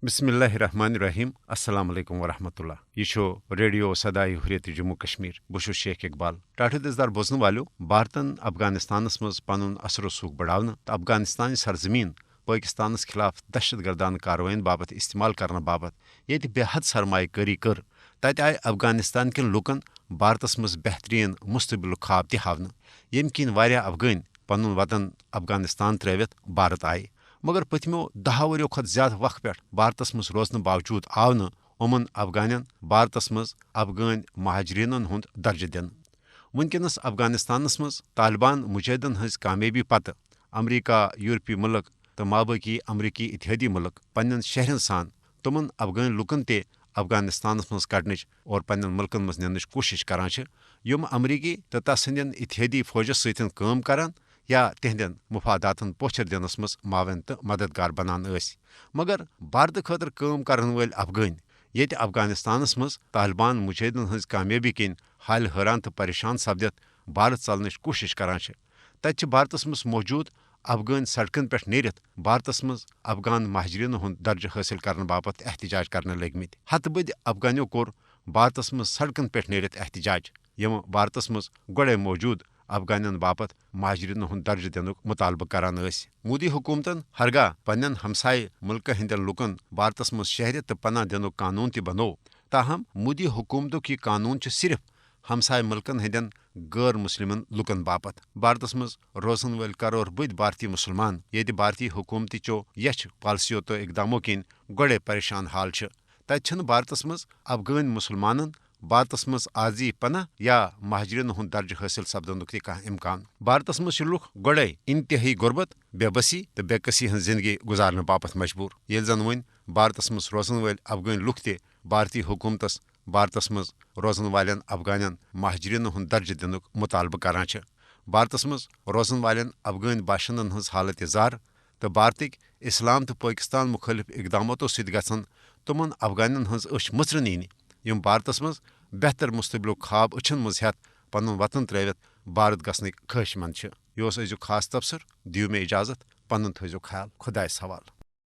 بسم اللہ الرحمن الرحیم السلام علیکم ورحمۃ اللہ یہ ریڈیو صدائے حریت جموں کشمیر بہت شیخ اقبال ٹاٹھ دزدار بوزن والو بھارتن افغانستانس مز پن اثر رسوخ بڑھانے تو افغانستان سرزمین پاکستانس خلاف دہشت گردانہ کاروائین باپت استعمال کرنے باپت یہ بے حد سرمایہ کاری کر تت آئے افغانستان کن لکن بھارتس مز بہترین مستقبل خواب تہ ہاونہ یم کن واریاہ افغان پن وطن افغانستان ترٲوِتھ بھارت آئے مگر پتمو 10 ؤریو کھت زیادہ وقت پہ بھارتس مز روزنہ باوجود آو نمن افغانن بھارتس مز افغان مہاجرینن ہند درجہ دن ونکس افغانستانس مز طالبان مجاہدن ہز کامیابی پتہ امریکہ یورپی ملک تو مابقی امریکی اتحادی ملک پنن شہرن سان تمن افغان لکن تہ افغانستانس مز کڑنچ اور پنن ملکن مز ننچ کوشش کران یم امریکی تو تس ہندین اتحادی فوجس ستن کام کران یا تہندین مفاداتن پوچھر دنس مز معاون تو مددگار بنان مگر بھارت خاطر کام کرن ول افغان یت افغانستانس مز طالبان مجاہدن ہز کامیابی کن حال حیران تو پریشان سپدت بھارت ژلنچ کوشش کران تت بھارتس مز موجود افغان سڑکن پہ نیرت بھارتس مز افغان مہاجرین ہند درجہ حاصل کرنے باپت احتجاج کرنے لگمت ہتہ بد افغانیو کور بھارتس مز سڑکن پہ نیرت احتجاج یم بھارتس مز گوڑے موجود افغانن باپت مہاجرین ہند درجہ دنک مطالبہ کران مودی حکومتن ہرگاہ پنن ہمسائے ملکہ ہندین لکن بھارتس مز شہریت تو پناہ دنک قانون تہ بنو تاہم مودی حکومتک یہ قانون صرف ہمسائے ملکن ہندین غیر مسلمن لکن باپت بھارتس مز روزن ول کرور بد بھارتی مسلمان یت بھارتی حکومت چو یچھ پالسیو تو اقداموں کن گوڑے پریشان حال تت بھارتس مز افغان مسلمانن بھارتس مز عارضی پناہ یا مہاجرین ہند درجہ حاصل سپدنک تہ امکان بھارتس مز لوک گوڑے انتہائی غربت بے بسی تو بے کسی ہن زندگی گزارنے باپت مجبور یل زن ون بھارتس مز روزن ول افغان لوک تہ بھارتی حکومتس بھارتس مز روزن والن افغانن مہاجرین ہند درجہ دنک مطالبہ کران بھارتس مز روزن والن افغان باشندن ہز حالت زار تو بھارتک اسلام تو پاکستان مخالف اقداماتو ست گژھن تمن افغانن ہز أچھ مژرن ین یم بھارتس مز بہتر مستقبل خواب أچھن مز ہیت پن وطن ترٲوِتھ بھارت گژھنک خواہش مند یہ أزیُک خاص تبصر دیو مے اجازت پنن تھٲیزیو خیال خدایس حوالہ